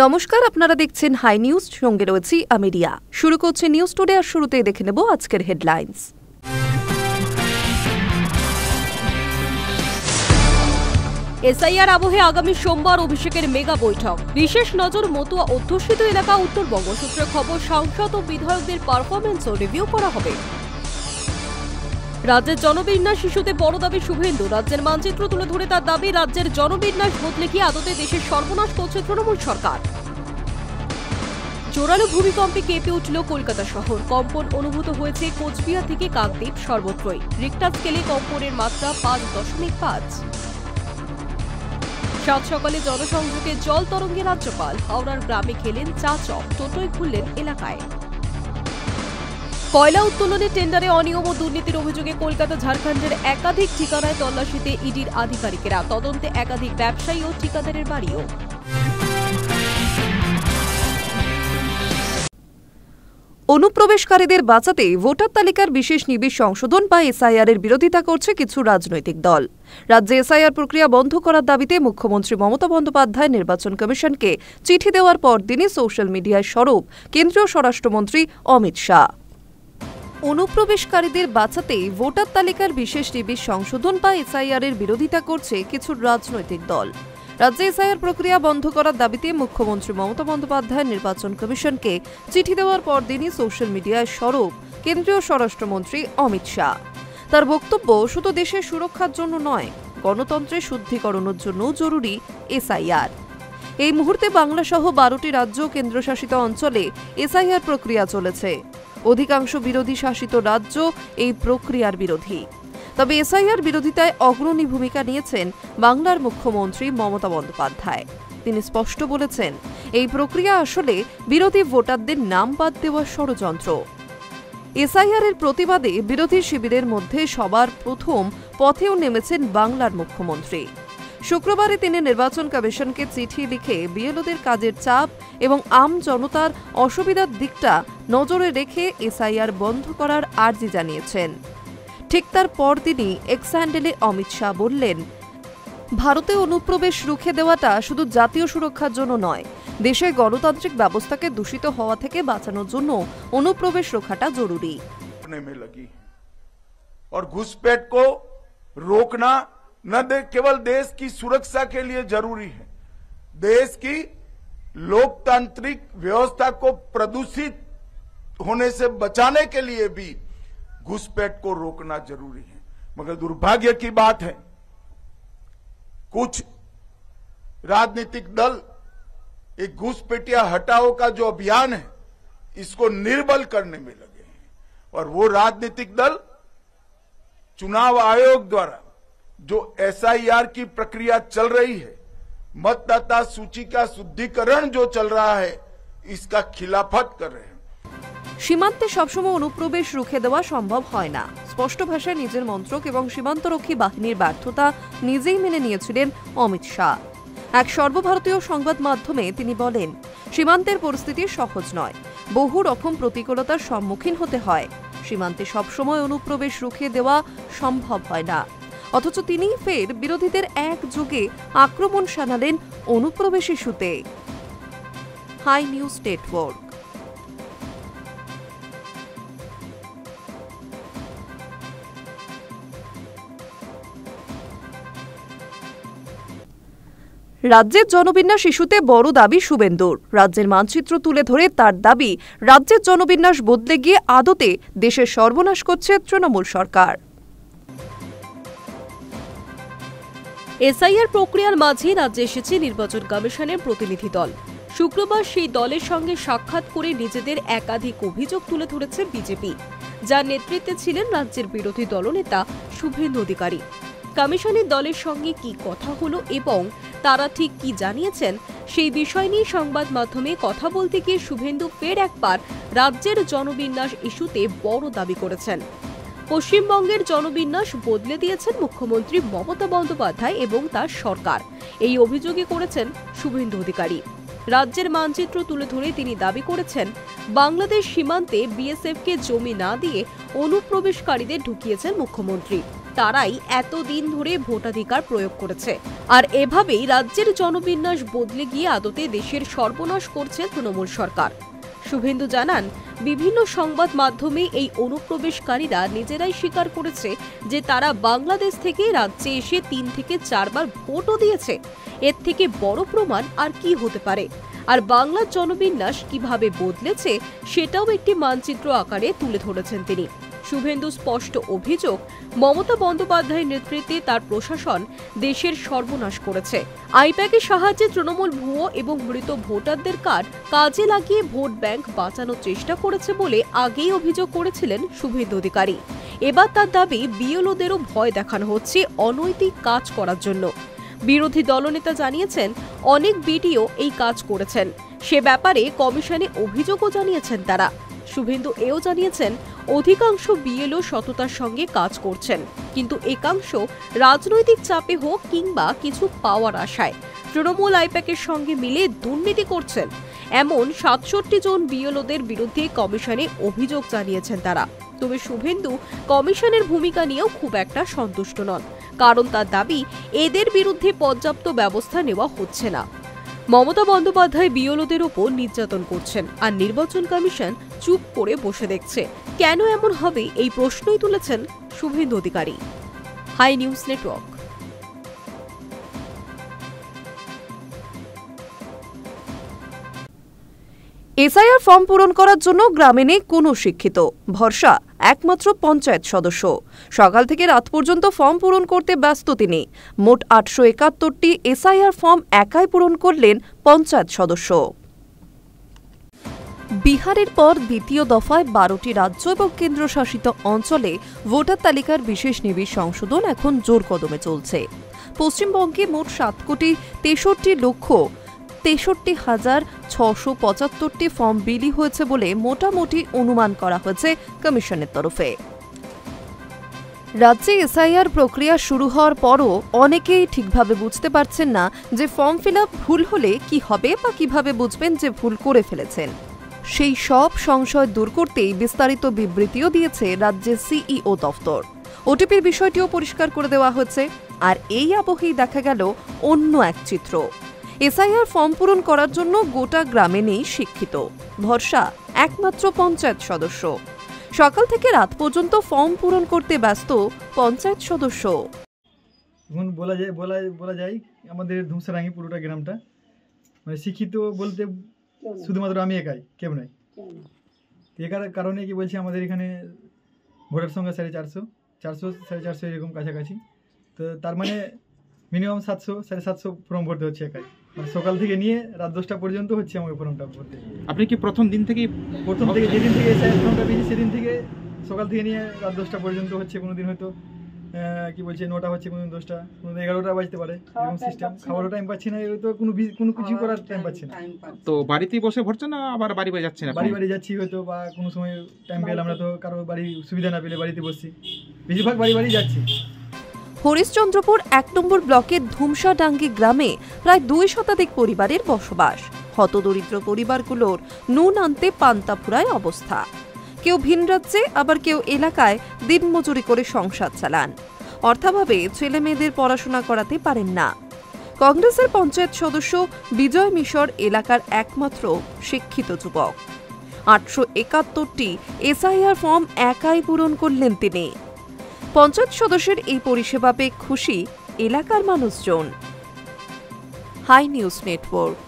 নমস্কার, আপনারা দেখছেন হাই নিউজ, সঙ্গে রয়েছি আমি রিয়া। শুরু করছে নিউজ টুডে, আর শুরুতেই দেখে নেব আজকের হেডলাইন্স। এসআইআর আবহে আগামী সোমবার অভিষেকের মেগা বৈঠক। বিশেষ নজর মতুয়া অধ্যুষিত এলাকা উত্তরবঙ্গ। সূত্রে খবর, সাংসদ ও বিধায়কদের পারফরমেন্সও রিভিউ করা হবে। রাজ্যের জনবিন্যাস ইস্যুতে বড় দাবি শুভেন্দু। রাজ্যের মানচিত্র তুলে ধরে তার দাবি, রাজ্যের জনবিন্যাস বদলে কি আদতে দেশের সর্বনাশ করছে তৃণমূল সরকার। জোরালো ভূমিকম্পে কেঁপে উঠল কলকাতা শহর। কম্পন অনুভূত হয়েছে কোচবিহার থেকে কাকদ্বীপ, সর্বত্রই। রিক্টার স্কেলে কম্পনের মাত্রা 5.5। সাত সকালে জনসংযোগে জল তরঙ্গে রাজ্যপাল। হাওড়ার গ্রামে খেলেন চা চপ, টোটোয় ঘুরলেন এলাকায়। কয়লা উত্তোলনের টেন্ডারে অনিয়ম ও দুর্নীতির অভিযোগে কলকাতা ঝাড়খণ্ডের একাধিক ঠিকানায় তল্লাশিতে ইডির আধিকারিকেরা। তদন্তে একাধিক ব্যবসায়ী ও ঠিকাদারের বাড়িও। অনুপ্রবেশকারীদের বাঁচাতে ভোটার তালিকার বিশেষ নিবিড় সংশোধন বা এসআইআর এর বিরোধিতা করছে কিছু রাজনৈতিক দল। রাজ্যে এসআইআর প্রক্রিয়া বন্ধ করার দাবিতে মুখ্যমন্ত্রী মমতা বন্দ্যোপাধ্যায় নির্বাচন কমিশনকে চিঠি দেওয়ার পরদিনই সোশ্যাল মিডিয়ায় সরব কেন্দ্রীয় স্বরাষ্ট্রমন্ত্রী অমিত শাহ। অনুপ্রবেশকারীদের বাঁচাতে ভোটার তালিকার বিশেষ নিবিড় সংশোধন বা এসআইআর এর বিরোধিতা করছে কিছু রাজনৈতিক দল। রাজ্যে এসআইআর প্রক্রিয়া বন্ধ করার দাবিতে মুখ্যমন্ত্রী মমতা বন্দ্যোপাধ্যায় নির্বাচন কমিশনকে চিঠি দেওয়ার পরদিনই সোশ্যাল মিডিয়ায় সরব কেন্দ্রীয় স্বরাষ্ট্রমন্ত্রী অমিত শাহ। তার বক্তব্য, শুধু দেশের সুরক্ষার জন্য নয়, গণতন্ত্রের শুদ্ধিকরণের জন্যও জরুরি এসআইআর। এই মুহূর্তে বাংলা সহ 12টি রাজ্য ও কেন্দ্রশাসিত অঞ্চলে এসআইআর প্রক্রিয়া চলেছে। অধিকাংশ বিরোধী শাসিত রাজ্য এই প্রক্রিয়ার বিরোধী। তবে এসআইআর বিরোধিতায় অগ্রণী ভূমিকা নিয়েছেন বাংলার মুখ্যমন্ত্রী মমতা বন্দ্যোপাধ্যায়। তিনি স্পষ্ট বলেছেন, এই প্রক্রিয়া আসলে বিরোধী ভোটারদের নাম বাদ দেওয়ার ষড়যন্ত্র। এসআইআর এর প্রতিবাদে বিরোধী শিবিরের মধ্যে সবার প্রথম পথেও নেমেছেন বাংলার মুখ্যমন্ত্রী। শুক্রবারে তিনি নির্বাচন কমিশনকে চিঠি লিখে বিএলওদের কাজের চাপ এবং আম জনতার অসুবিধার দিকটা নজরে রেখে এসআইআর বন্ধ করার আর্জি জানিয়েছেন। ঠিক তার পরদিনই এক্স হ্যান্ডেলে অমিত শাহ বললেন, ভারতে অনুপ্রবেশ রুখে দেওয়াটা শুধু জাতীয় সুরক্ষার জন্য নয়, দেশের গণতান্ত্রিক ব্যবস্থাকে দূষিত হওয়া থেকে বাঁচানোর জন্য অনুপ্রবেশ রোখাটা জরুরি। और घुसपैठ को रोकना न केवल देश की सुरक्षा के लिए जरूरी है, देश की लोकतांत्रिक व्यवस्था को प्रदूषित होने से बचाने के लिए भी घुसपैठ को रोकना जरूरी है। मगर दुर्भाग्य की बात है, कुछ राजनीतिक दल एक घुसपैठिया हटाओ का जो अभियान है इसको निर्बल करने में लगे हैं। और वो राजनीतिक दल चुनाव आयोग द्वारा जो एसआईआर की प्रक्रिया चल रही है, मतदाता सूची का शुद्धिकरण जो चल रहा है, इसका खिलाफत कर रहे हैं। সীমান্তে সবসময় অনুপ্রবেশ রুখে দেওয়া সম্ভব হয় না। স্পষ্ট ভাষায় নিজের মন্ত্রক এবং সীমান্তরক্ষী বাহিনীর ব্যর্থতা নিজেই মেনে নিয়েছিলেন অমিত শাহ। এক সর্বভারতীয় সংবাদ মাধ্যমে তিনি বলেন, সীমান্তের পরিস্থিতি সহজ নয়, বহু রকম প্রতিকূলতার সম্মুখীন হতে হয়। সীমান্তে সবসময় অনুপ্রবেশ রুখে দেওয়া সম্ভব হয় না। অথচ তিনি ফের বিরোধীদের একযোগে আক্রমণ শানালেন অনুপ্রবেশ ইস্যুতে। Hi news Network. রাজ্যের জনবিন্যাস ইস্যুতে বড় দাবি শুভেন্দুর। রাজ্যের মানচিত্র তুলে ধরে তার দাবি, রাজ্যের জনবিন্যাস বদলে গিয়ে আদতে দেশের সর্বনাশ করছে তৃণমূল সরকার। এসআইআর প্রক্রিয়ার মাঝে রাজ্যে এসেছে নির্বাচন কমিশনের প্রতিনিধি দল। শুক্রবার সেই দলের সঙ্গে সাক্ষাৎ করে নিজেদের একাধিক অভিযোগ তুলে ধরেছে বিজেপি, যার নেতৃত্বে ছিলেন রাজ্যের বিরোধী দলনেতা শুভেন্দু অধিকারী। কমিশনের দলের সঙ্গে কি কথা হলো এবং তারা ঠিক কি জানিয়েছেন, সেই বিষয় নিয়ে সংবাদ মাধ্যমে কথা বলতে গিয়ে শুভেন্দু ফের একবার রাজ্যের জনবিন্যাস ইস্যুতে বড় দাবি করেছেন। পশ্চিমবঙ্গের জনবিন্যাস বদলে দিয়েছেন মুখ্যমন্ত্রী মমতা বন্দ্যোপাধ্যায় এবং তার সরকার, এই অভিযোগই করেছেন শুভেন্দু অধিকারী। রাজ্যের মানচিত্র তুলে ধরে তিনি দাবি করেছেন, বাংলাদেশ সীমান্তে বিএসএফকে জমি না দিয়ে অনুপ্রবেশকারীদের ঢুকিয়েছেন মুখ্যমন্ত্রী। তারাই এতদিন ধরে ভোটাধিকার প্রয়োগ করেছে। আর এভাবেই রাজ্যের জনবিন্যাস বদলে গিয়ে আদতে দেশের সর্বনাশ করছে তৃণমূল সরকার। শুভেন্দু জানান, বিভিন্ন সংবাদ মাধ্যমে এই অনুপ্রবেশকারীরা নিজেরাই স্বীকার করেছে যে তারা বাংলাদেশ থেকে রাজ্যে এসে 3 থেকে 4 বার ভোটও দিয়েছে। এর থেকে বড় প্রমাণ আর কি হতে পারে? আর বাংলার জনবিন্যাস কিভাবে বদলেছে সেটাও একটি মানচিত্র আকারে তুলে ধরেছেন তিনি। শুভেন্দু স্পষ্ট অভিযোগ, মমতা বন্দ্যোপাধ্যায়ের নেতৃত্বে তার প্রশাসন দেশের সর্বনাশ করেছে। আইপ্যাকের সাহায্যে তৃণমূল ভুয়ো এবং মৃত ভোটারদের কার্ড কাজে লাগিয়ে ভোট ব্যাংক বাঁচানোর চেষ্টা করেছে বলে আগেই অভিযোগ করেছিলেন শুভেন্দু অধিকারী। এবার তার দাবি, বিএলওদেরও ভয় দেখানো হচ্ছে অনৈতিক কাজ করার জন্য। বিরোধী দলনেতা জানিয়েছেন, অনেক বিডিও এই কাজ করেছেন, সে ব্যাপারে কমিশনে অভিযোগও জানিয়েছেন তারা। শুভেন্দু এও জানিয়েছেন, অধিকাংশ বিএলও সততার সঙ্গে কাজ করছেন, কিন্তু একাংশ রাজনৈতিক চাপে হোক কিংবা কিছু পাওয়ার আশায় তৃণমূল আইপ্যাকের সঙ্গে মিলে দুর্নীতি করছেন। এমন 67 জন বিএলওদের বিরুদ্ধে কমিশনে অভিযোগ জানিয়েছেন তারা। তবে শুভেন্দু কমিশনের ভূমিকা নিয়েও খুব একটা সন্তুষ্ট নন, কারণ তার দাবি, এদের বিরুদ্ধে পর্যাপ্ত ব্যবস্থা নেওয়া হচ্ছে না। মমতা বন্দ্যোপাধ্যায় বিএলওদের ওপর নির্যাতন করছেন, আর নির্বাচন কমিশন চুপ করে বসে দেখছে। কেন এমন হবে, এই প্রশ্নই তুলেছেন Suvendu Adhikari. Hi news network. SIR form পূরণ করার জন্য গ্রামে নেই কোনো শিক্ষিত, ভরসা একমাত্র পঞ্চায়েত সদস্য। সকাল থেকে রাত পর্যন্ত ফর্ম পূরণ করতে ব্যস্ত তিনি। মোট 871টি এসআইআর ফর্ম একাই পূরণ করলেন পঞ্চায়েত সদস্য। বিহারের পর দ্বিতীয় দফায় 12টি রাজ্য এবং কেন্দ্রশাসিত অঞ্চলে ভোটার তালিকার বিশেষ নিবিড় সংশোধন এখন জোর কদমে চলছে। পশ্চিমবঙ্গে মোট 7,63,63,675টি ফর্ম বিলি হয়েছে বলে মোটামুটি অনুমান করা হয়েছে কমিশনের তরফে। রাজ্যে এসআইআর প্রক্রিয়া শুরু হওয়ার পরও অনেকেই ঠিকভাবে বুঝতে পারছেন না যে ফর্ম ফিল আপ ভুল হলে কি হবে বা কিভাবে বুঝবেন যে ভুল করে ফেলেছেন। সেই সব সংশয় দূর করতেই বিস্তারিত বিবৃতিও দিয়েছে রাজ্যের সিইও দফতর। ওটিপির বিষয়টিও পরিষ্কার করে দেওয়া হয়েছে। আর এই আবহেই দেখা গেল অন্য এক চিত্র। এসআইআর ফর্ম পূরণ করার জন্য গোটা গ্রামে নেই শিক্ষিত, ভরসা একমাত্র পঞ্চায়েত সদস্য। সকাল থেকে রাত পর্যন্ত ফর্ম পূরণ করতে ব্যস্ত পঞ্চায়েত সদস্য। এখন বলা যায় আমাদের ধুমসারাঙ্গি পুরোটা গ্রামটা মানে শিক্ষিত বলতে শুধুমাত্র আমি একাই, কেউ নাই। এর কারণে কি বলছি, আমাদের এখানে ভোটার সংখ্যা 450 এরকম কাছাকাছি। তো তার মানে মিনিমাম 700-750 ফর্ম ভরতে হচ্ছে একাই। মানে সকাল থেকে নিয়ে রাত 10টা পর্যন্ত হচ্ছে আমাকে ফর্মটা ভরতে। আপনি কি প্রথম থেকে যেদিন থেকে ফর্মটা পেয়েছি সেদিন থেকে সকাল থেকে নিয়ে রাত 10টা পর্যন্ত হচ্ছে। কোনোদিন হয়তো কি বলছে 9টা হচ্ছে, কোনোদিন 10টা, কোনোদিন 11টা বাজতে পারে, এরকম সিস্টেম। খাবারও টাইম পাচ্ছি না, তো কোনো কিছু করার টাইম পাচ্ছি না। তো বাড়িতেই বসে ভরছেন না আবার বাড়ি যাচ্ছেন? বাড়ি যাচ্ছি হয়তো, বা কোনো সময় টাইম পেলে আমরা তো কারো বাড়ি সুবিধা না পেলে বাড়িতে বসছি, বেশিরভাগ বাড়ি যাচ্ছি। হরিশ্চন্দ্রপুর 1 নম্বর ব্লকের ধুমসাডাঙ্গি গ্রামে প্রায় 2 শতাধিক পরিবারের বসবাস। হতদরিদ্র পরিবারগুলোর নুন আনতে পান্তা ফুরায় অবস্থা। কেউ ভিন রাজ্যে, আবার কেউ এলাকায় দিনমজুরি করে সংসার চালান। অর্থাভাবে ছেলে মেয়েদের পড়াশোনা করাতে পারেন না। কংগ্রেসের পঞ্চায়েত সদস্য বিজয় মিশর এলাকার একমাত্র শিক্ষিত যুবক। 871টি এসআইআর ফর্ম একাই পূরণ করলেন তিনি। পঞ্চায়েত সদস্যের এই পরিষেবা পেয়ে খুশি এলাকার মানুষজন। High news network.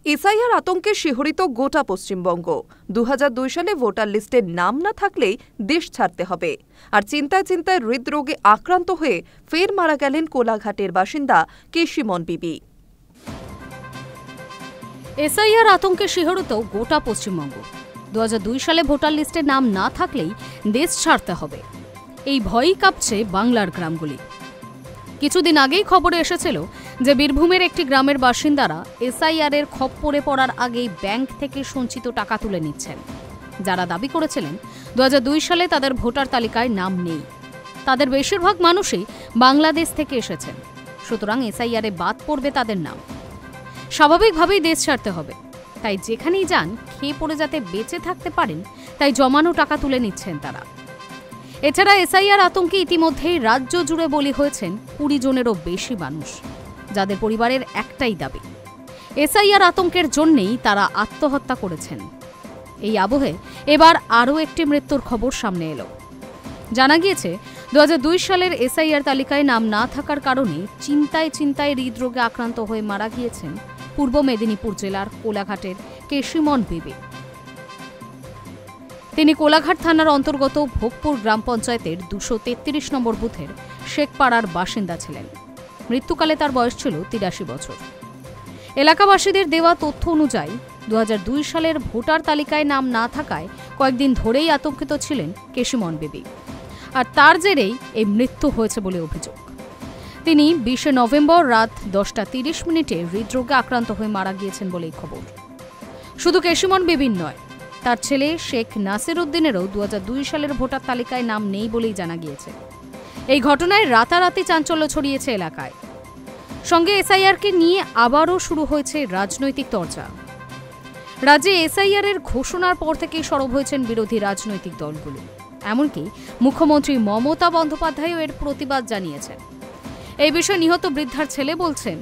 এসআইআর আতঙ্কে শিহরিত গোটা পশ্চিমবঙ্গ। 2002 সালে ভোটার লিস্টে নাম না থাকলেই দেশ ছাড়তে হবে। আর চিন্তায় হৃদরোগে আক্রান্ত হয়ে ফের মারা গেলেন কোলাঘাটের বাসিন্দা কেশিমন বিবি। এসআইআর আতঙ্কে শিহরিত গোটা পশ্চিমবঙ্গ। 2002 সালে ভোটার লিস্টে নাম না থাকলেই দেশ ছাড়তে হবে, এই ভয়ই কাঁপছে বাংলার গ্রামগুলি। কিছুদিন আগেই খবরে এসেছিল যে বীরভূমের একটি গ্রামের বাসিন্দারা এসআইআর-এর খপ্পরে পড়ার আগেই ব্যাংক থেকে সঞ্চিত টাকা তুলে নিচ্ছেন। যারা দাবি করেছিলেন 2002 সালে তাদের ভোটার তালিকায় নাম নেই। তাদের বেশিরভাগ মানুষই বাংলাদেশ থেকে এসেছেন, সুতরাং এসআইআর-এ বাদ পড়বে তাদের নাম। স্বাভাবিকভাবেই দেশ ছাড়তে হবে, তাই যেখানেই যান খেয়ে পড়ে যাতে বেঁচে থাকতে পারেন তাই জমানো টাকা তুলে নিচ্ছেন তারা। এছাড়া এসআইআর আতঙ্কে ইতিমধ্যেই রাজ্য জুড়ে বলি হয়েছেন 20 জনেরও বেশি মানুষ, যাদের পরিবারের একটাই দাবি এসআইআর আতঙ্কের জন্যেই তারা আত্মহত্যা করেছেন। এই আবহে এবার আরও একটি মৃত্যুর খবর সামনে এলো। জানা গিয়েছে 2002 সালের এসআইআর তালিকায় নাম না থাকার কারণে চিন্তায় হৃদরোগে আক্রান্ত হয়ে মারা গিয়েছেন পূর্ব মেদিনীপুর জেলার কোলাঘাটের কেশিমন বিবি। তিনি কোলাঘাট থানার অন্তর্গত ভোগপুর গ্রাম পঞ্চায়েতের 233 নম্বর বুথের শেখপাড়ার বাসিন্দা ছিলেন। মৃত্যুকালে তার বয়স ছিল 83 বছর। এলাকাবাসীদের দেওয়া তথ্য অনুযায়ী 2002 সালের ভোটার তালিকায় নাম না থাকায় কয়েকদিন ধরেই আতঙ্কিত ছিলেন কেশিমন বিবি, আর তার জেরেই এই মৃত্যু হয়েছে বলে অভিযোগ। তিনি 20 নভেম্বর রাত 10:30 হৃদরোগে আক্রান্ত হয়ে মারা গিয়েছেন বলেই খবর। শুধু কেশিমন বিবির নয়, তার ছেলে শেখ নাসির উদ্দিনেরও 2002 সালের ভোটার তালিকায় নাম নেই বলেই জানা গিয়েছে। এই ঘটনায় রাতারাতি চাঞ্চল্য ছড়িয়েছে এলাকায়। সঙ্গে এসআইআরকে নিয়ে আবারও শুরু হয়েছে রাজনৈতিক চর্চা। রাজ্যে এসআইআর এর ঘোষণার পর থেকেই সরব হয়েছেন বিরোধী রাজনৈতিক দলগুলো। এমনকি মুখ্যমন্ত্রী মমতা বন্দ্যোপাধ্যায়ও এর প্রতিবাদ জানিয়েছেন। এই বিষয়ে নিহত বৃদ্ধার ছেলে বলছেন,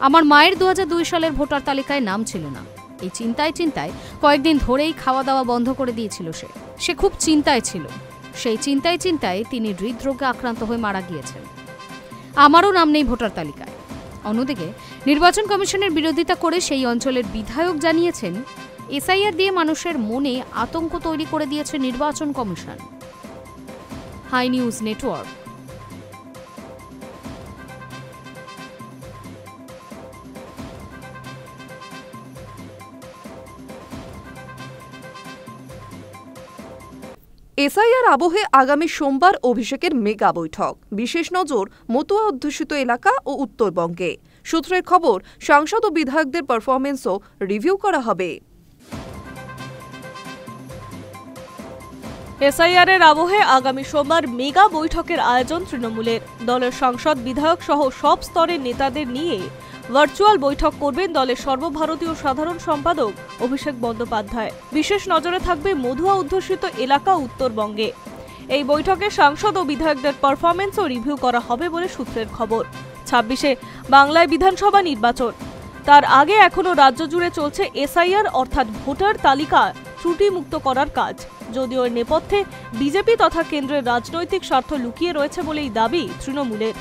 আমার মায়ের 2002 সালের ভোটার তালিকায় নাম ছিল না। এই চিন্তায় কয়েকদিন ধরেই খাওয়া দাওয়া বন্ধ করে দিয়েছিল সে খুব চিন্তায় ছিল। সেই চিন্তায় তিনি হৃদরোগে আক্রান্ত হয়ে মারা গিয়েছেন। আমারও নাম নেই ভোটার তালিকায়। অন্যদিকে নির্বাচন কমিশনের বিরোধিতা করে সেই অঞ্চলের বিধায়ক জানিয়েছেন, এসআইআর দিয়ে মানুষের মনে আতঙ্ক তৈরি করে দিয়েছে নির্বাচন কমিশন। Hi news network. এসআইআর আবহে আগামী সোমবার অভিষেকের মেগা বৈঠক। বিশেষ নজর মতুয়া অধ্যুষিত এলাকা ও উত্তরবঙ্গে। সূত্রের খবর, সাংসদ ও বিধায়কদের পারফরমেন্সও রিভিউ করা হবে। এসআইআর এর আবহে আগামী সোমবার মেগা বৈঠকের আয়োজন তৃণমূলের। দলের সাংসদ, বিধায়ক সহ সব স্তরের নেতাদের নিয়ে ভার্চুয়াল বৈঠক করবেন দলের সর্বভারতীয় সাধারণ সম্পাদক অভিষেক বন্দ্যোপাধ্যায়। বিশেষ নজরে থাকবে মধুয়া অধ্যুষিত এলাকা উত্তরবঙ্গে। এই বৈঠকে সাংসদ ও বিধায়কদের পারফরমেন্সও রিভিউ করা হবে বলে সূত্রের খবর। 26-এ বাংলায় বিধানসভা নির্বাচন। তার আগে এখনো রাজ্য জুড়ে চলছে এসআইআর অর্থাৎ ভোটার তালিকা ত্রুটিমুক্ত করার কাজ। যদিও এর নেপথ্যে বিজেপি তথা কেন্দ্রের রাজনৈতিক স্বার্থ লুকিয়ে রয়েছে বলেই দাবি তৃণমূলের।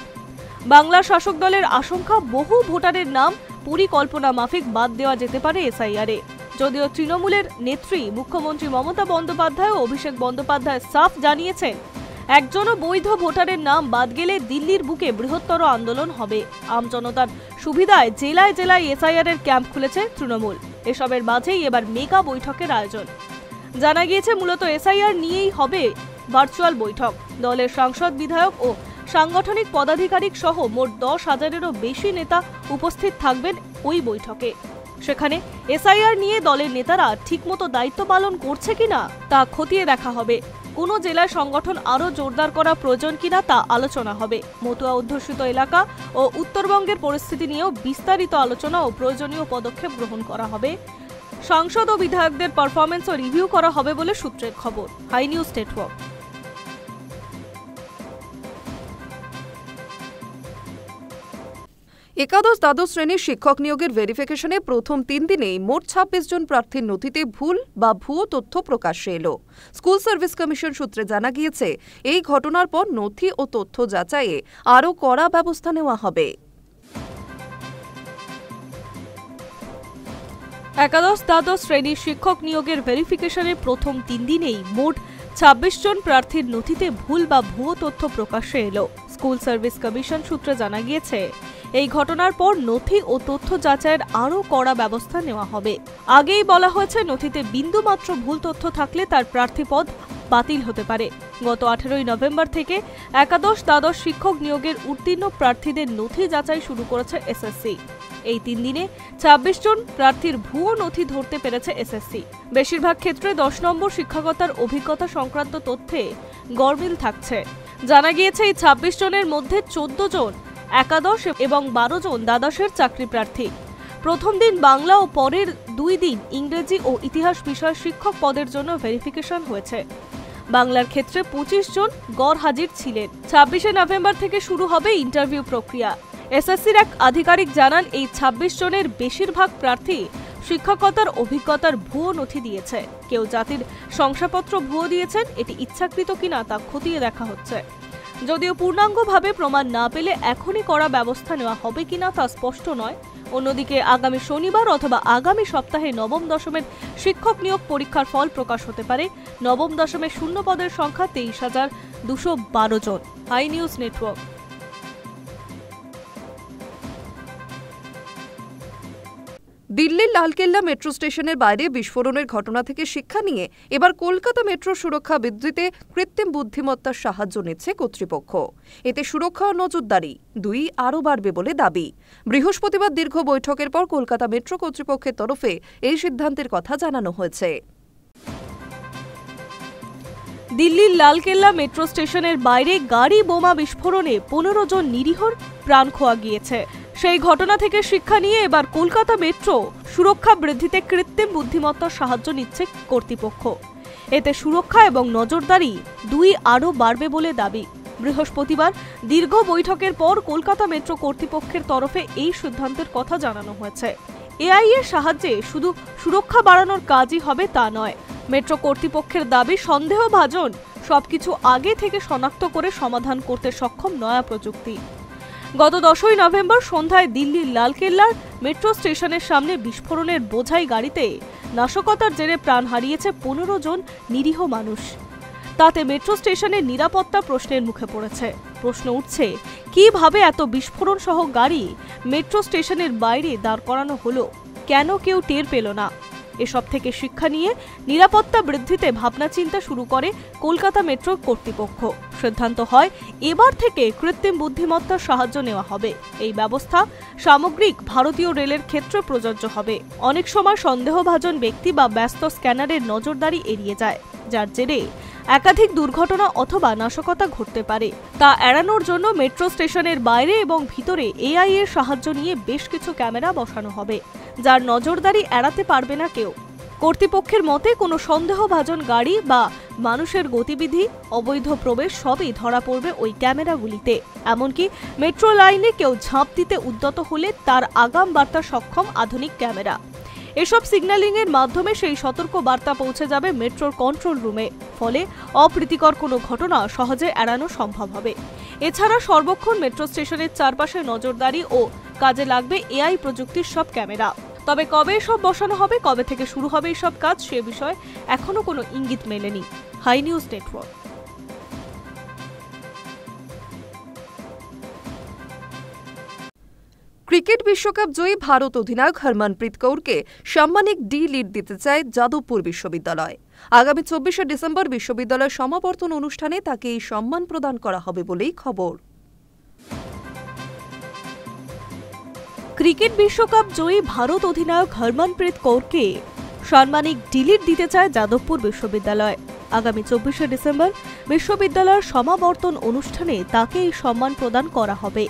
বাংলার শাসক দলের আশঙ্কা, বহু ভোটারের নাম পরিকল্পনা মাফিক বাদ দেওয়া যেতে পারে এসআইআরে। যদিও তৃণমূলের নেত্রী মুখ্যমন্ত্রী মমতা বন্দ্যোপাধ্যায় ও অভিষেক বন্দ্যোপাধ্যায় সাফ জানিয়েছেন, একজনও বৈধ ভোটারের নাম বাদ গেলে দিল্লির বুকে বৃহত্তর আন্দোলন হবে। আমজনতার সুবিধায় জেলায় জেলায় এসআইআর এর ক্যাম্প খুলেছে তৃণমূল। এসবের মাঝেই এবার মেগা বৈঠকের আয়োজন। জানা গিয়েছে মূলত এসআইআর নিয়েই হবে ভার্চুয়াল বৈঠক। দলের সাংসদ, বিধায়ক ও সাংগঠনিক পদাধিকারিক সহ মোট 10,000-এরও বেশি নেতা উপস্থিত থাকবেন ওই বৈঠকে। সেখানে এসআইআর নিয়ে দলের নেতারা ঠিকমতো দায়িত্ব পালন করছে কিনা তা খতিয়ে দেখা হবে। কোনো জেলায় সংগঠন আরও জোরদার করা প্রয়োজন কিনা তা আলোচনা হবে। মতুয়া অধ্যুষিত এলাকা ও উত্তরবঙ্গের পরিস্থিতি নিয়েও বিস্তারিত আলোচনা ও প্রয়োজনীয় পদক্ষেপ গ্রহণ করা হবে। সাংসদ ও বিধায়কদের পারফরমেন্সও রিভিউ করা হবে বলে সূত্রের খবর। Hi news Network. একাদশ দ্বাদশ শ্রেণীর শিক্ষক নিয়োগের ভেরিফিকেশনে প্রথম 3 দিনেই মোট 26 জন প্রার্থীর নথিতে ভুল বা ভুয়ো তথ্য প্রকাশ্যে এলো। স্কুল সার্ভিস কমিশন সূত্রে জানা গিয়েছে, এই ঘটনার পর নথি ও তথ্য যাচাইয়ে আরও কড়া ব্যবস্থা নেওয়া হবে। একাদশ দ্বাদশ শ্রেণীর শিক্ষক নিয়োগের ভেরিফিকেশনের প্রথম 3 দিনেই মোট 26 জন প্রার্থীর নথিতে ভুল বা ভুয়ো তথ্য প্রকাশ্যে এলো। স্কুল সার্ভিস কমিশন সূত্রে জানা গিয়েছে, এই ঘটনার পর নথি ও তথ্য যাচাইয়ের আরও কড়া ব্যবস্থা নেওয়া হবে। আগেই বলা হয়েছে, নথিতে বিন্দুমাত্র ভুল তথ্য থাকলে তার প্রার্থী পদ বাতিল হতে পারে। গত 18 নভেম্বর থেকে একাদশ দ্বাদশ শিক্ষক নিয়োগের উত্তীর্ণ প্রার্থীদের নথি যাচাই শুরু করেছে এসএসসি। এই 3 দিনে 26 জন প্রার্থীর ভুয়ো নথি ধরতে পেরেছে এসএসসি। বেশিরভাগ ক্ষেত্রে 10 নম্বর শিক্ষকতার অভিজ্ঞতা সংক্রান্ত তথ্যে গরমিল থাকছে। জানা গিয়েছে, এই 26 জনের মধ্যে 14 জন একাদশ এবং 12 জন দ্বাদশের চাকরি প্রার্থী। প্রথম দিন বাংলা ও পরের 2 দিন ইংরেজি ও ইতিহাস বিষয় শিক্ষক পদের জন্য ভেরিফিকেশন হয়েছে। বাংলার ক্ষেত্রে 25 জন গড় হাজির ছিলেন। 26শে নভেম্বর থেকে শুরু হবে ইন্টারভিউ প্রক্রিয়া। এসএসসির এক আধিকারিক জানান, এই 26 জনের বেশিরভাগ প্রার্থী শিক্ষকতার অভিজ্ঞতার ভুয়ো নথি দিয়েছে। কেউ জাতির শংসাপত্র ভুয়ো দিয়েছেন। এটি ইচ্ছাকৃত কিনা তা খতিয়ে দেখা হচ্ছে। যদিও পূর্ণাঙ্গভাবে প্রমাণ না পেলে এখনই কড়া ব্যবস্থা নেওয়া হবে কিনা তা স্পষ্ট নয়। অন্যদিকে আগামী শনিবার অথবা আগামী সপ্তাহে নবম দশমের শিক্ষক নিয়োগ পরীক্ষার ফল প্রকাশ হতে পারে। নবম দশমের শূন্য পদের সংখ্যা 23,212 জন। High news network. দিল্লির লালকেল্লা মেট্রো স্টেশনের বাইরে বিস্ফোরণের ঘটনা থেকে শিক্ষা নিয়ে এবার কলকাতা মেট্রো সুরক্ষা বৃদ্ধিতে কৃত্রিম বুদ্ধিমত্তার সাহায্য নিচ্ছে কর্তৃপক্ষ। এতে সুরক্ষা ও নজরদারি দুই আরও বাড়বে বলে দাবি। বৃহস্পতিবার দীর্ঘ বৈঠকের পর কলকাতা মেট্রো কর্তৃপক্ষের তরফে এই সিদ্ধান্তের কথা জানানো হয়েছে। দিল্লির লালকেল্লা মেট্রো স্টেশনের বাইরে গাড়ি বোমা বিস্ফোরণে 15 জন নিরীহর প্রাণ খোয়া গিয়েছে। সেই ঘটনা থেকে শিক্ষা নিয়ে এবার কলকাতা মেট্রো সুরক্ষা বৃদ্ধিতে কৃত্রিম বুদ্ধিমত্তার সাহায্য নিচ্ছে কর্তৃপক্ষ। এতে সুরক্ষা এবং নজরদারি দুই আরও বাড়বে বলে দাবি। বৃহস্পতিবার দীর্ঘ বৈঠকের পর কলকাতা মেট্রো কর্তৃপক্ষের তরফে এই সিদ্ধান্তের কথা জানানো হয়েছে। এআই এর সাহায্যে শুধু সুরক্ষা বাড়ানোর কাজই হবে তা নয়। মেট্রো কর্তৃপক্ষের দাবি, সন্দেহভাজন সবকিছু আগে থেকে শনাক্ত করে সমাধান করতে সক্ষম নয়া প্রযুক্তি। গত 10ই নভেম্বর সন্ধ্যায় দিল্লির লালকেল্লার মেট্রো স্টেশনের সামনে বিস্ফোরণের বোঝাই গাড়িতে নাশকতার জেরে প্রাণ হারিয়েছে 15 জন নিরীহ মানুষ। তাতে মেট্রো স্টেশনের নিরাপত্তা প্রশ্নের মুখে পড়েছে। প্রশ্ন উঠছে, কিভাবে এত বিস্ফোরণ সহ গাড়ি মেট্রো স্টেশনের বাইরে দাঁড় করানো হলো? কেন কেউ টের পেল না? এসব থেকে শিক্ষা নিয়ে নিরাপত্তা বৃদ্ধিতে ভাবনা চিন্তা শুরু করে কলকাতা মেট্রো কর্তৃপক্ষ। সিদ্ধান্ত হয়, এবার থেকে কৃত্রিম বুদ্ধিমত্তার সাহায্য নেওয়া হবে। এই ব্যবস্থা সামগ্রিক ভারতীয় রেলের ক্ষেত্রে প্রযোজ্য হবে। অনেক সময় সন্দেহভাজন ব্যক্তি বা ব্যস্ত স্ক্যানারের নজরদারি এড়িয়ে যায়, যার জেরে একাধিক দুর্ঘটনা অথবা নাশকতা ঘটতে পারে। তা এড়ানোর জন্য মেট্রো স্টেশনের বাইরে এবং ভিতরে এআই এর সাহায্য নিয়ে বেশ কিছু ক্যামেরা বসানো হবে, যার নজরদারি এড়াতে পারবে না কেউ। কর্তৃপক্ষের মতে কোনো সন্দেহভাজন গাড়ি বা মানুষের গতিবিধি, অবৈধ প্রবেশ সবই ধরা পড়বে ওই ক্যামেরাগুলিতে। এমনকি মেট্রো লাইনে কেউ ঝাঁপ দিতে উদ্যত হলে তার আগাম বার্তা সক্ষম আধুনিক ক্যামেরা। এসব সিগন্যালিং এর মাধ্যমে সেই সতর্ক বার্তা পৌঁছে যাবে মেট্রোর কন্ট্রোল রুমে। ফলে অপ্রীতিকর কোনো ঘটনা সহজে এড়ানো সম্ভব হবে। এছাড়া সর্বক্ষণ মেট্রো স্টেশনের চারপাশে নজরদারি ও কাজে লাগবে এআই প্রযুক্তির সব ক্যামেরা। তবে কবে এসব বসানো হবে, কবে থেকে শুরু হবে এসব কাজ, সে বিষয়ে এখনো কোনো ইঙ্গিত মেলেনি। High news network. ক্রিকেট বিশ্বকাপ জয়ী ভারত অধিনায়ক হরমনপ্রীত কৌরকে সাম্মানিক ডি লিড দিতে চায় যাদবপুর বিশ্ববিদ্যালয়। আগামী 24শে ডিসেম্বর বিশ্ববিদ্যালয়ের সমাবর্তন অনুষ্ঠানে তাকে এই সম্মান প্রদান করা হবে বলেই খবর। ক্রিকেট বিশ্বকাপ জয়ী ভারত অধিনায়ক হরমনপ্রীত কৌরকে সাম্মানিক ডি লিড দিতে চায় যাদবপুর বিশ্ববিদ্যালয়। আগামী 24শে ডিসেম্বর বিশ্ববিদ্যালয়ের সমাবর্তন অনুষ্ঠানে তাকে এই সম্মান প্রদান করা হবে।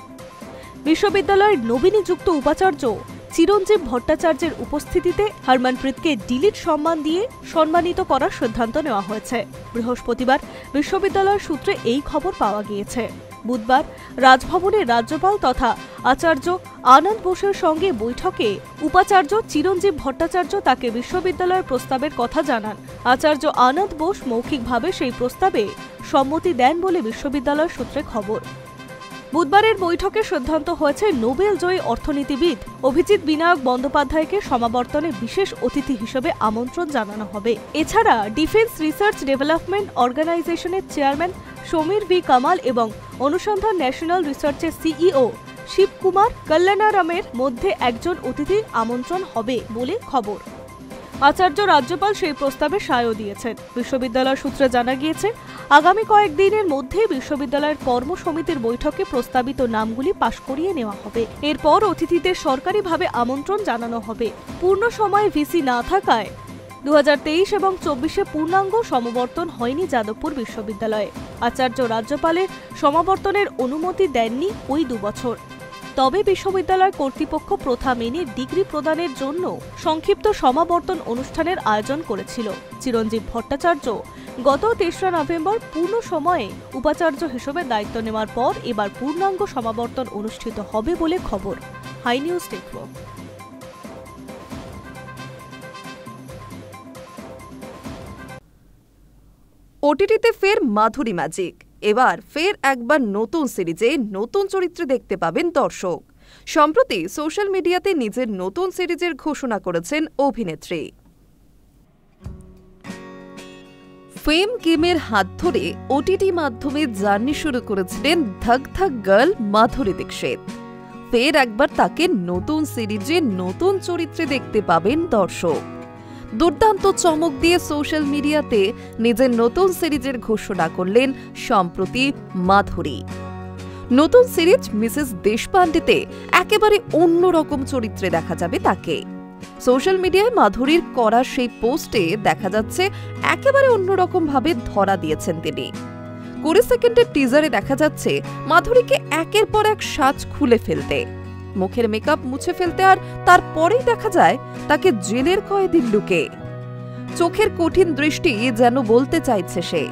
বিশ্ববিদ্যালয়ের নবীনিযুক্ত উপাচার্য চিরঞ্জীব ভট্টাচার্যের উপস্থিতিতে হরমনপ্রীতকে ডিলিট সম্মান দিয়ে সম্মানিত করার সিদ্ধান্ত নেওয়া হয়েছে। বৃহস্পতিবার বিশ্ববিদ্যালয়ের সূত্রে এই খবর পাওয়া গিয়েছে। বুধবার রাজভবনের রাজ্যপাল তথা আচার্য আনন্দ বোসের সঙ্গে বৈঠকে উপাচার্য চিরঞ্জীব ভট্টাচার্য তাকে বিশ্ববিদ্যালয়ের প্রস্তাবের কথা জানান। আচার্য আনন্দ বোস মৌখিকভাবে সেই প্রস্তাবে সম্মতি দেন বলে বিশ্ববিদ্যালয়ের সূত্রে খবর। বুধবারের বৈঠকে সিদ্ধান্ত হয়েছে নোবেল জয়ী অর্থনীতিবিদ অভিজিৎ বিনায়ক বন্দ্যোপাধ্যায়কে সমাবর্তনে বিশেষ অতিথি হিসেবে আমন্ত্রণ জানানো হবে। এছাড়া ডিফেন্স রিসার্চ ডেভেলপমেন্ট অর্গানাইজেশনের চেয়ারম্যান সমীর ভি কামাল এবং অনুসন্ধান ন্যাশনাল রিসার্চের সিইও শিবকুমার কল্যাণারামের মধ্যে একজন অতিথির আমন্ত্রণ হবে বলে খবর। আচার্য রাজ্যপাল সেই প্রস্তাবে সায়ও দিয়েছেন। বিশ্ববিদ্যালয় সূত্রে জানা গিয়েছে, আগামী কয়েকদিনের মধ্যে বিশ্ববিদ্যালয়ের কর্মসমিতির বৈঠকে প্রস্তাবিত নামগুলি পাশ করিয়ে নেওয়া হবে। এরপর অতিথিদের সরকারিভাবে আমন্ত্রণ জানানো হবে। পূর্ণ সময় ভিসি না থাকায় 2023 এবং 24-এ পূর্ণাঙ্গ সমাবর্তন হয়নি যাদবপুর বিশ্ববিদ্যালয়ে। আচার্য রাজ্যপালের সমাবর্তনের অনুমতি দেননি ওই 2 বছর। তবে বিশ্ববিদ্যালয় কর্তৃপক্ষ প্রথা মেনে ডিগ্রি প্রদানের জন্য সংক্ষিপ্ত সমাবর্তন অনুষ্ঠানের আয়োজন করেছিল। চিরঞ্জীব ভট্টাচার্য গত ৩রা নভেম্বর পূর্ণ সময়ে উপাচার্য হিসেবে দায়িত্ব নেওয়ার পর এবার পূর্ণাঙ্গ সমাবর্তন অনুষ্ঠিত হবে বলে খবর। Hi news network. ওটিটিতে ফের মাধুরী ম্যাজিক। এবার ফের একবার নতুন সিরিজে নতুন চরিত্রে দেখতে পাবেন দর্শক। সম্প্রতি সোশ্যাল মিডিয়াতে নিজের নতুন সিরিজের ঘোষণা করেছেন অভিনেত্রী। ফেম গেমের হাত ধরে ওটিটি মাধ্যমে জার্নি শুরু করেছিলেন ধক ধক গার্ল মাধুরী দীক্ষিত। ফের একবার তাকে নতুন সিরিজে নতুন চরিত্রে দেখতে পাবেন দর্শক। দুর্দান্ত চমক দিয়ে সোশ্যাল মিডিয়াতে নিজের নতুন সিরিজের ঘোষণা করলেন সম্প্রতি মাধুরী। নতুন সিরিজ মিসেস দেশপান্ডেতে একেবারে অন্যরকম চরিত্রে দেখা যাবে তাকে। সোশ্যাল মিডিয়ায় মাধুরীর করা সেই পোস্টে দেখা যাচ্ছে একেবারে অন্যরকম ভাবে ধরা দিয়েছেন তিনি। 20 সেকেন্ডের টিজারে দেখা যাচ্ছে মাধুরীকে একের পর এক সাজ খুলে ফেলতে, মুখের মেকআপ মুছে ফেলতে, আর তারপরেই দেখা যায় তাকে জেলের কয়েদির লুকে। চোখের কঠিন দৃষ্টি যেন বলতে চাইছে সে।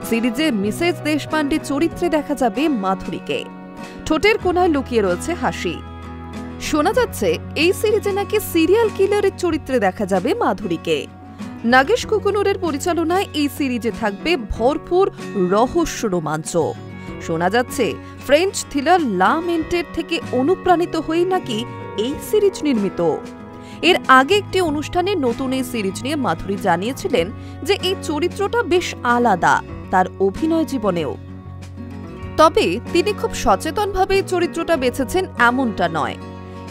সিরিজে মিসেস দেশপান্ডে চরিত্রে দেখা যাবে মাধুরীকে। ঠোঁটের কোণায় লুকিয়ে রয়েছে হাসি। শোনা যাচ্ছে এই সিরিজে নাকি সিরিয়াল কিলারের চরিত্রে দেখা যাবে মাধুরীকে। নাগেশ কুকুনুরের পরিচালনায় এই সিরিজে থাকবে ভরপুর রহস্য রোমাঞ্চ। শোনা যাচ্ছে ফ্রেঞ্চ থ্রিলার লা মেন্টের থেকে অনুপ্রাণিত হয়ে নাকি এই সিরিজ নির্মিত। এর আগে একটি অনুষ্ঠানে নতুন এই সিরিজ নিয়ে মাধুরী জানিয়েছিলেন যে এই চরিত্রটা বেশ আলাদা তার অভিনয় জীবনেও। তবে তিনি খুব সচেতনভাবে এই চরিত্রটা বেছেছেন এমনটা নয়।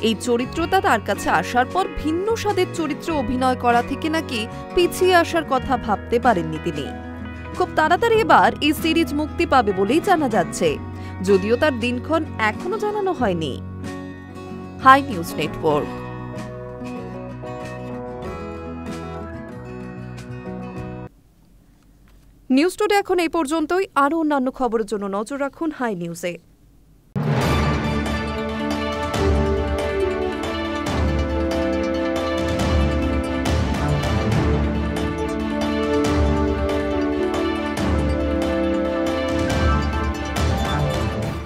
এই চরিত্রটা তার কাছে আসার পর ভিন্ন স্বাদের চরিত্রে অভিনয় করা থেকে নাকি পিছিয়ে আসার কথা ভাবতে পারেননি তিনি। খুব তাড়াতাড়ি এবার এই সিরিজ মুক্তি পাবে বলেই জানা যাচ্ছে, যদিও তার দিনক্ষণ এখনো জানানো হয়নি। Hi news Network. News Today এখন এই পর্যন্তই। আরও অন্যান্য খবরের জন্য নজর রাখুন হাই নিউজে।